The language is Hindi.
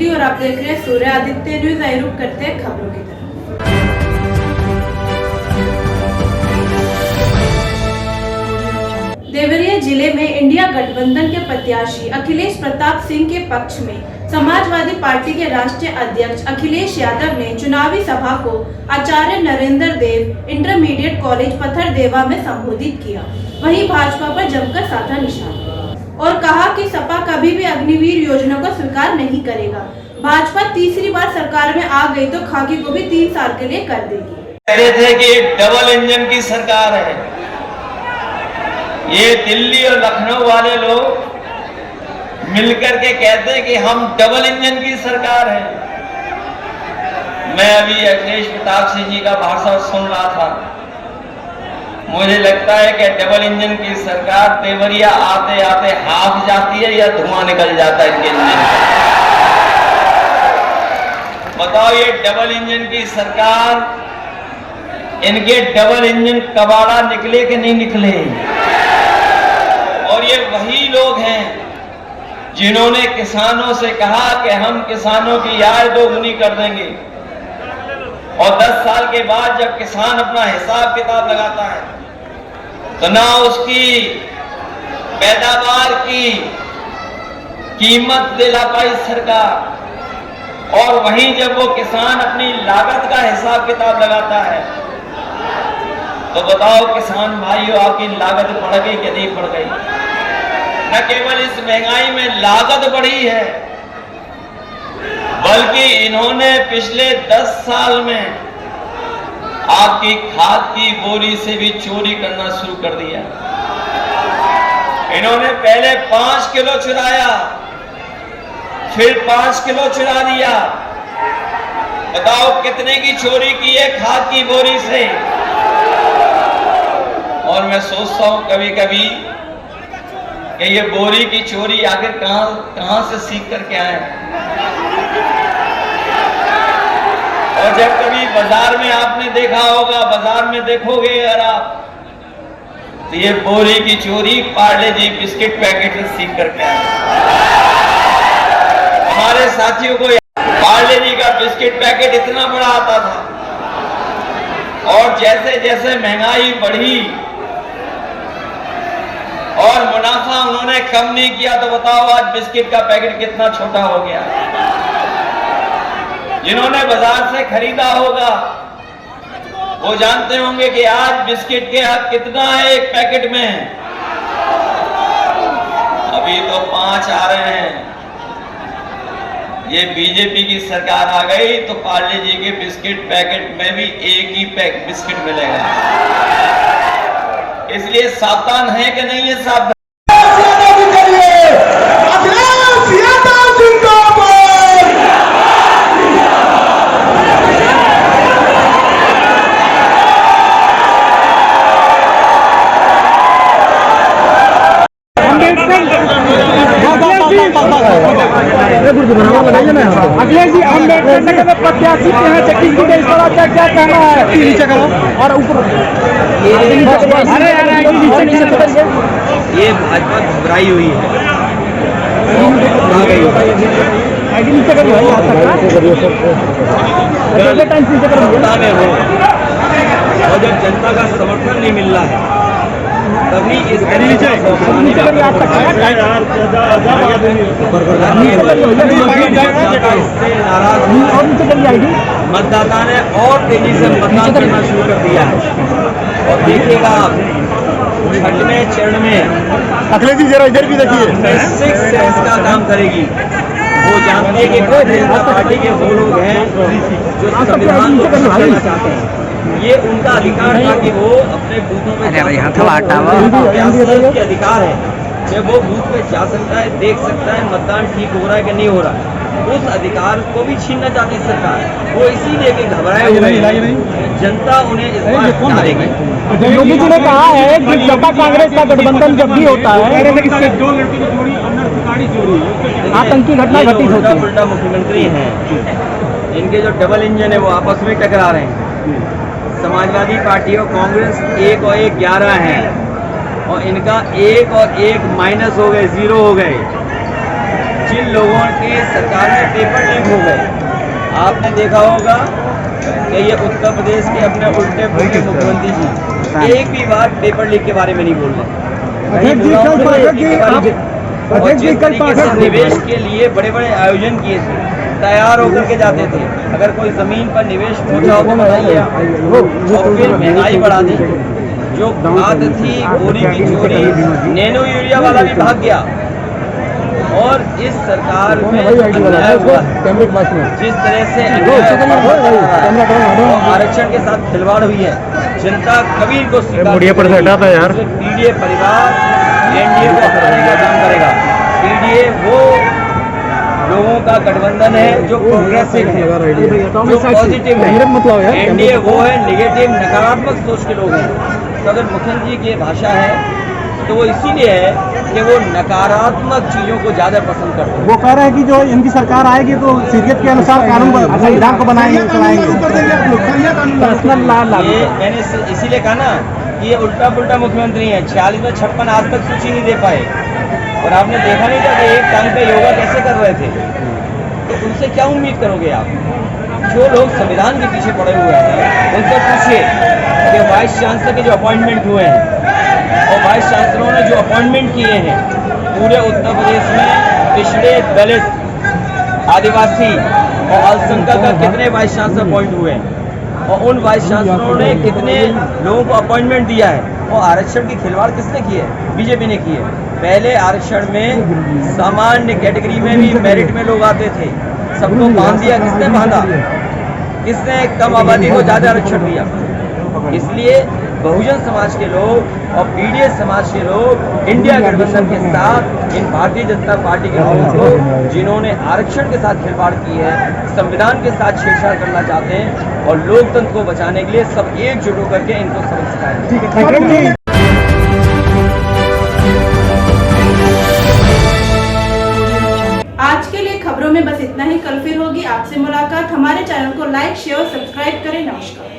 अंजलि और आप देख रहे हैं सूर्य आदित्य न्यूज। आइए रुक करते हैं खबरों की तरफ। देवरिया जिले में इंडिया गठबंधन के प्रत्याशी अखिलेश प्रताप सिंह के पक्ष में समाजवादी पार्टी के राष्ट्रीय अध्यक्ष अखिलेश यादव ने चुनावी सभा को आचार्य नरेंद्र देव इंटरमीडिएट कॉलेज पथरदेवा में संबोधित किया। वहीं भाजपा पर जमकर साधा निशाना और कहा कि सपा कभी भी अग्निवीर योजना को स्वीकार नहीं करेगा। भाजपा तीसरी बार सरकार में आ गई तो खाकी को भी 3 साल के लिए कर देगी। कह रहे थे कि डबल इंजन की सरकार है। ये दिल्ली और लखनऊ वाले लोग मिलकर के कहते हैं कि हम डबल इंजन की सरकार है। मैं अभी अखिलेश प्रताप सिंह जी का भाषण सुन रहा था। मुझे लगता है कि डबल इंजन की सरकार देवरिया आते आते हाफ जाती है या धुआं निकल जाता है इनके इंजन। बताओ, ये डबल इंजन की सरकार, इनके डबल इंजन कबाड़ा निकले कि नहीं निकले? और ये वही लोग हैं जिन्होंने किसानों से कहा कि हम किसानों की आय दोगुनी कर देंगे, और 10 साल के बाद जब किसान अपना हिसाब किताब लगाता है तो ना उसकी पैदावार की कीमत दिला पाई सरकार, और वहीं जब वो किसान अपनी लागत का हिसाब किताब लगाता है तो बताओ किसान भाइयों, आपकी लागत बढ़ गई कि नहीं बढ़ गई? न केवल इस महंगाई में लागत बढ़ी है, बल्कि इन्होंने पिछले 10 साल में आपकी खाद की बोरी से भी चोरी करना शुरू कर दिया। इन्होंने पहले 5 किलो चुराया, फिर 5 किलो चुरा दिया। बताओ कितने की चोरी की है खाद की बोरी से? और मैं सोचता हूं कभी कभी कि ये बोरी की चोरी आखिर कहां से सीख करके आए। और जब कभी बाजार में आपने देखा होगा, बाजार में देखोगे अगर आप, तो ये बोरी की चोरी पार्ले जी बिस्किट पैकेट से सीख करके आए। हमारे साथियों को पार्ले जी का बिस्किट पैकेट इतना बड़ा आता था, और जैसे जैसे महंगाई बढ़ी और मुनाफा उन्होंने कम नहीं किया, तो बताओ आज बिस्किट का पैकेट कितना छोटा हो गया। जिन्होंने बाजार से खरीदा होगा वो जानते होंगे कि आज बिस्किट के हक कितना है एक पैकेट में। अभी तो 5 आ रहे हैं। ये बीजेपी की सरकार आ गई तो पार्ले जी के बिस्किट पैकेट में भी एक ही पैक बिस्किट मिलेगा। इसलिए सावधान है कि नहीं है? सावधान। अखिलेश जी, अम्बेडकर नगर में प्रत्याशी के यहाँ चेकिंग की गई, क्या कहना है? नीचे करो और ऊपर। ये भाजपा घबराई हुई है। नीचे करो, और जब जनता का समर्थन नहीं मिल रहा है तभी इस मतदाता ने और तेजी से मतदान करना शुरू कर दिया है। और देखिएगा आप 6वें चरण में अखिलेश जी जरा इधर भी देखिए, 6 सेंस का काम करेगी। वो जानते हैं कि भारतीय जनता पार्टी के वो लोग हैं जो संविधान को करना चाहते हैं। ये उनका अधिकार था कि वो अपने बूथों में के अधिकार है कि वो बूथ पे जा सकता है, देख सकता है मतदान ठीक हो रहा है कि नहीं हो रहा है। उस अधिकार को भी छीनना चाहती सरकार। वो इसीलिए कि घबराए हुए जनता उन्हें इस बार डालेगी। योगी जी ने कहा है कि सपा कांग्रेस का गठबंधन जब भी होता है आतंकी घटना घटित होती है। उल्टा मुख्यमंत्री हैं, इनके जो डबल इंजन है वो आपस में टकरा रहे हैं। समाजवादी पार्टी और कांग्रेस 1 और 1 11 हैं, और इनका 1 और 1 माइनस हो गए, 0 हो गए। जिन लोगों के सरकार में पेपर लीक हो गए, आपने देखा होगा कि ये उत्तर प्रदेश के अपने उल्टे पुल्टे मुख्यमंत्री जी एक भी बार पेपर लीक के बारे में नहीं बोल रहे। और जिस तरीके से निवेश के लिए बड़े बड़े आयोजन किए थे, तैयार होकर के जाते थे, अगर कोई जमीन पर निवेश पहुंचा हो तो बताइए। और फिर महंगाई बढ़ा दी, जो खाद थी बोरी की चोरी, नैनो यूरिया वाला भी भाग गया। और इस सरकार में अन्याय हुआ है, जिस तरह से आरक्षण के साथ खिलवाड़ हुई है, जनता कभी इनको स्वीकार पीडीए परिवार एनडीए को हटाने का काम करेगा। पीडीए वो लोगों का गठबंधन है जो प्रोग्रेसिव है, जो पॉजिटिव है। एनडीए वो है निगेटिव नकारात्मक सोच के लोग हैं। तो अगर मुख्यमंत्री की भाषा है तो वो इसीलिए है कि वो नकारात्मक चीजों को ज्यादा पसंद करते हैं। वो कह रहे हैं कि जो इनकी सरकार आएगी तो सीरियत के अनुसार कानून संविधान को बनाएंगे, चलाएंगे। ये मैंने इसीलिए कहा ना कि ये उल्टा पुल्टा मुख्यमंत्री है। 46 में 56 आज तक सूची नहीं दे पाए। और आपने देखा नहीं था कि एक टाइम पे योगा कैसे कर रहे थे, तो उनसे क्या उम्मीद करोगे आप? जो लोग संविधान के पीछे पड़े हुए हैं उनसे पूछिए कि वाइस चांसलर के जो अपॉइंटमेंट हुए हैं और वाइस चांसलरों ने जो अपॉइंटमेंट किए हैं पूरे उत्तर प्रदेश में पिछड़े, दलित, आदिवासी और अल्पसंख्यक का कितने वाइस चांसलर अपॉइंट हुए हैं और उन वाइस चांसलरों ने कितने लोगों को अपॉइंटमेंट दिया है। और आरक्षण की खिलवाड़ किसने की है? बीजेपी ने की है। पहले आरक्षण में सामान्य कैटेगरी में भी मेरिट में लोग आते थे, सबको बांध दिया। किसने बांधा? किसने कम आबादी को ज्यादा आरक्षण दिया? इसलिए बहुजन समाज के लोग और पीडीए समाज के लोग इंडिया गठबंधन के साथ इन भारतीय जनता पार्टी के लोगों को, जिन्होंने आरक्षण के साथ खिलवाड़ की है, संविधान के साथ छेड़छाड़ करना चाहते हैं और लोकतंत्र को बचाने के लिए सब एकजुट होकर के इनको सबक सिखाएं। आज के लिए खबरों में बस इतना ही। कल फिर होगी आपसे मुलाकात। हमारे चैनल को लाइक, शेयर, सब्सक्राइब करें। नमस्कार।